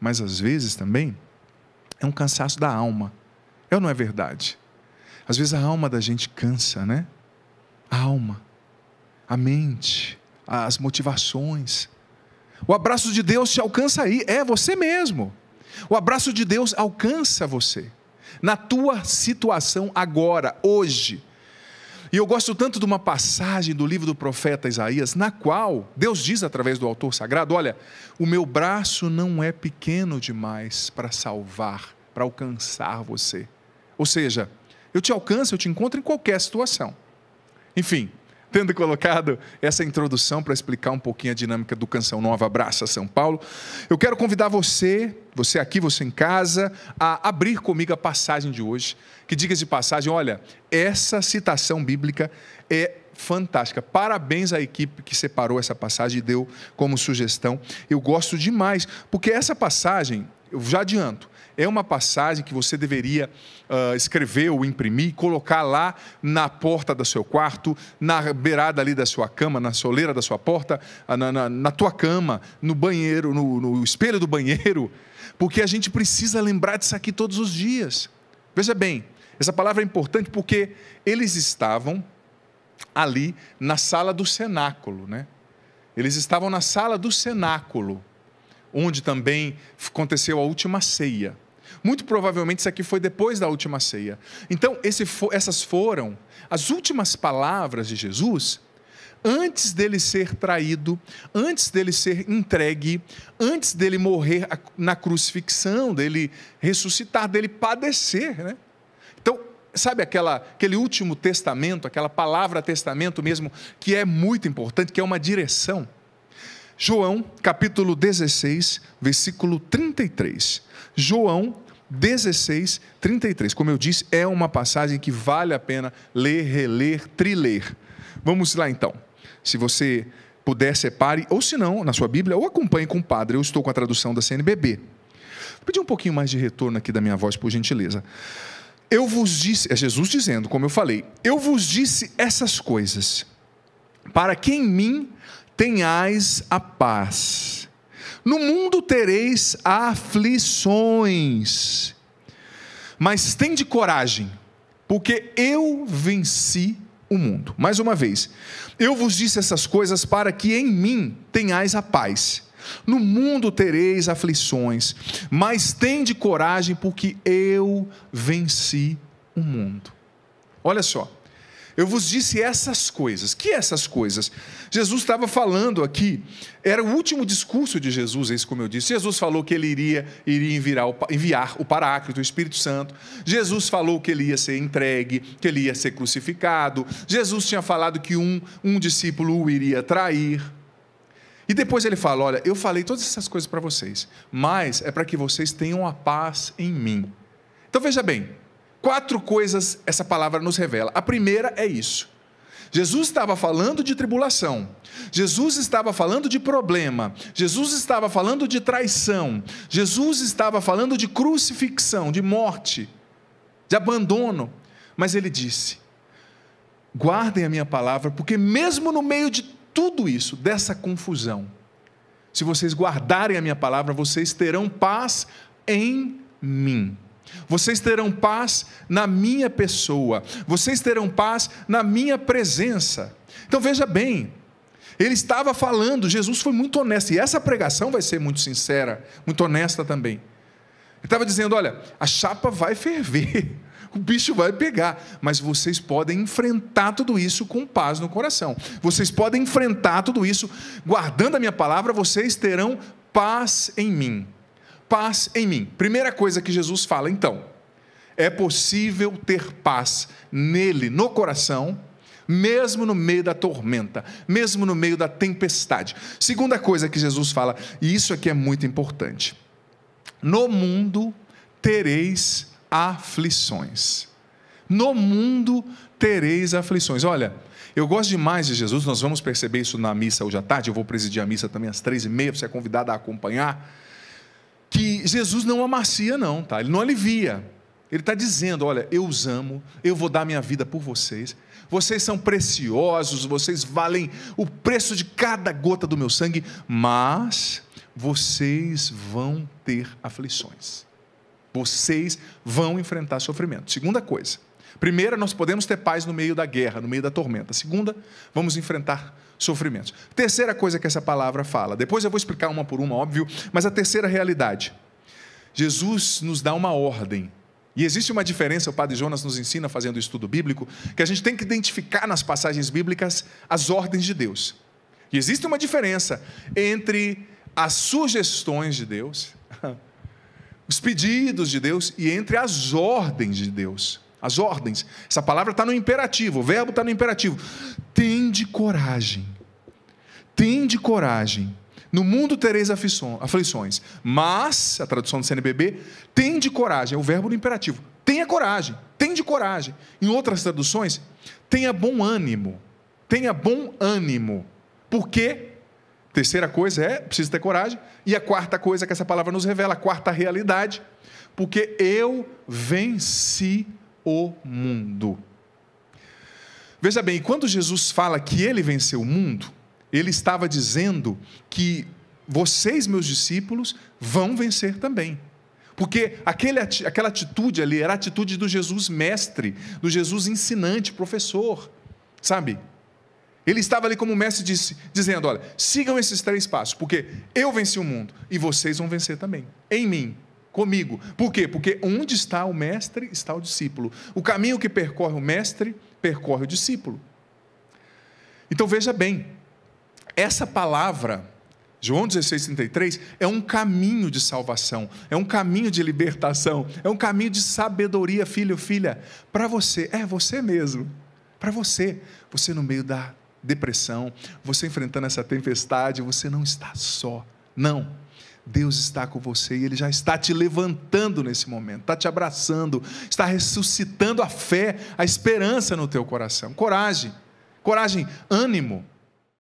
mas às vezes também é um cansaço da alma. É ou não é verdade? Às vezes a alma da gente cansa, né? A alma, a mente, as motivações. O abraço de Deus te alcança aí, é você mesmo. O abraço de Deus alcança você, na tua situação agora, hoje. E eu gosto tanto de uma passagem do livro do profeta Isaías, na qual Deus diz através do autor sagrado: olha, o meu braço não é pequeno demais para salvar, para alcançar você. Ou seja, eu te alcanço, eu te encontro em qualquer situação. Enfim, tendo colocado essa introdução para explicar um pouquinho a dinâmica do Canção Nova Abraça São Paulo, eu quero convidar você aqui, você em casa, a abrir comigo a passagem de hoje, que, diga-se de passagem, olha, essa citação bíblica é fantástica. Parabéns à equipe que separou essa passagem e deu como sugestão. Eu gosto demais, porque essa passagem, eu já adianto, é uma passagem que você deveria escrever ou imprimir, colocar lá na porta do seu quarto, na beirada ali da sua cama, na soleira da sua porta, na tua cama, no banheiro, no espelho do banheiro, porque a gente precisa lembrar disso aqui todos os dias. Veja bem, essa palavra é importante porque eles estavam ali na sala do cenáculo, né? Eles estavam na sala do cenáculo, onde também aconteceu a última ceia. Muito provavelmente isso aqui foi depois da última ceia. Então, essas foram as últimas palavras de Jesus, antes dele ser traído, antes dele ser entregue, antes dele morrer na crucifixão, dele ressuscitar, dele padecer, né? Então, sabe aquele último testamento, aquela palavra testamento mesmo, que é muito importante, que é uma direção? João, capítulo 16, versículo 33. João 16, 33. Como eu disse, é uma passagem que vale a pena ler, reler, triler. Vamos lá então. Se você puder, separe, ou se não, na sua Bíblia, ou acompanhe com o padre. Eu estou com a tradução da CNBB. Vou pedir um pouquinho mais de retorno aqui da minha voz, por gentileza. Eu vos disse, é Jesus dizendo, como eu falei, eu vos disse essas coisas, para que em mim tenhais a paz. No mundo tereis aflições, mas tende coragem, porque eu venci o mundo. Mais uma vez, eu vos disse essas coisas para que em mim tenhais a paz. No mundo tereis aflições, mas tende coragem, porque eu venci o mundo. Olha só. Eu vos disse essas coisas. Que essas coisas? Jesus estava falando aqui, era o último discurso de Jesus, isso como eu disse. Jesus falou que ele iria enviar o Paráclito, o Espírito Santo. Jesus falou que ele ia ser entregue, que ele ia ser crucificado. Jesus tinha falado que um discípulo o iria trair. E depois ele fala: olha, eu falei todas essas coisas para vocês, mas é para que vocês tenham a paz em mim. Então veja bem, 4 coisas essa palavra nos revela. A primeira é isso. Jesus estava falando de tribulação, Jesus estava falando de problema, Jesus estava falando de traição, Jesus estava falando de crucifixão, de morte, de abandono. Mas ele disse: guardem a minha palavra, porque mesmo no meio de tudo isso, dessa confusão, se vocês guardarem a minha palavra, vocês terão paz em mim. Vocês terão paz na minha pessoa, vocês terão paz na minha presença. Então veja bem, ele estava falando, Jesus foi muito honesto, e essa pregação vai ser muito sincera, muito honesta também. Ele estava dizendo: olha, a chapa vai ferver, o bicho vai pegar, mas vocês podem enfrentar tudo isso com paz no coração. Vocês podem enfrentar tudo isso, guardando a minha palavra, vocês terão paz em mim. Paz em mim. Primeira coisa que Jesus fala, então, é possível ter paz nele, no coração, mesmo no meio da tormenta, mesmo no meio da tempestade. Segunda coisa que Jesus fala, e isso aqui é muito importante: no mundo tereis aflições. No mundo tereis aflições. Olha, eu gosto demais de Jesus, nós vamos perceber isso na missa hoje à tarde, eu vou presidir a missa também às 3h30, você é convidado a acompanhar, que Jesus não amacia não, tá? Ele não alivia. Ele está dizendo: olha, eu os amo, eu vou dar minha vida por vocês, vocês são preciosos, vocês valem o preço de cada gota do meu sangue, mas vocês vão ter aflições. Vocês vão enfrentar sofrimento. Segunda coisa. Primeira, nós podemos ter paz no meio da guerra, no meio da tormenta. Segunda, vamos enfrentar sofrimentos. Terceira coisa que essa palavra fala. Depois eu vou explicar uma por uma, óbvio. Mas a terceira realidade. Jesus nos dá uma ordem. E existe uma diferença, o Padre Jonas nos ensina, fazendo o estudo bíblico, que a gente tem que identificar nas passagens bíblicas as ordens de Deus. E existe uma diferença entre as sugestões de Deus, os pedidos de Deus, e entre as ordens de Deus. As ordens. Essa palavra está no imperativo, o verbo está no imperativo. Tende coragem. Tende coragem. No mundo tereis aflições, mas, a tradução do CNBB, tende coragem, é o verbo do imperativo. Tenha coragem, tende coragem. Em outras traduções, tenha bom ânimo. Tenha bom ânimo. Por quê? Terceira coisa precisa ter coragem. E a quarta coisa que essa palavra nos revela, a quarta realidade, porque eu venci o mundo. Veja bem, quando Jesus fala que ele venceu o mundo, ele estava dizendo que vocês, meus discípulos, vão vencer também. Porque aquela atitude ali era a atitude do Jesus mestre, do Jesus ensinante, professor, sabe? Ele estava ali como mestre dizendo, olha, sigam esses 3 passos, porque eu venci o mundo e vocês vão vencer também, em mim, comigo. Por quê? Porque onde está o mestre, está o discípulo. O caminho que percorre o mestre, percorre o discípulo. Então veja bem, essa palavra, João 16,33, é um caminho de salvação, é um caminho de libertação, é um caminho de sabedoria, filho, filha, para você, você mesmo, para você no meio da depressão, você enfrentando essa tempestade, você não está só, não, Deus está com você e Ele já está te levantando nesse momento, está te abraçando, está ressuscitando a fé, a esperança no teu coração. Coragem, ânimo.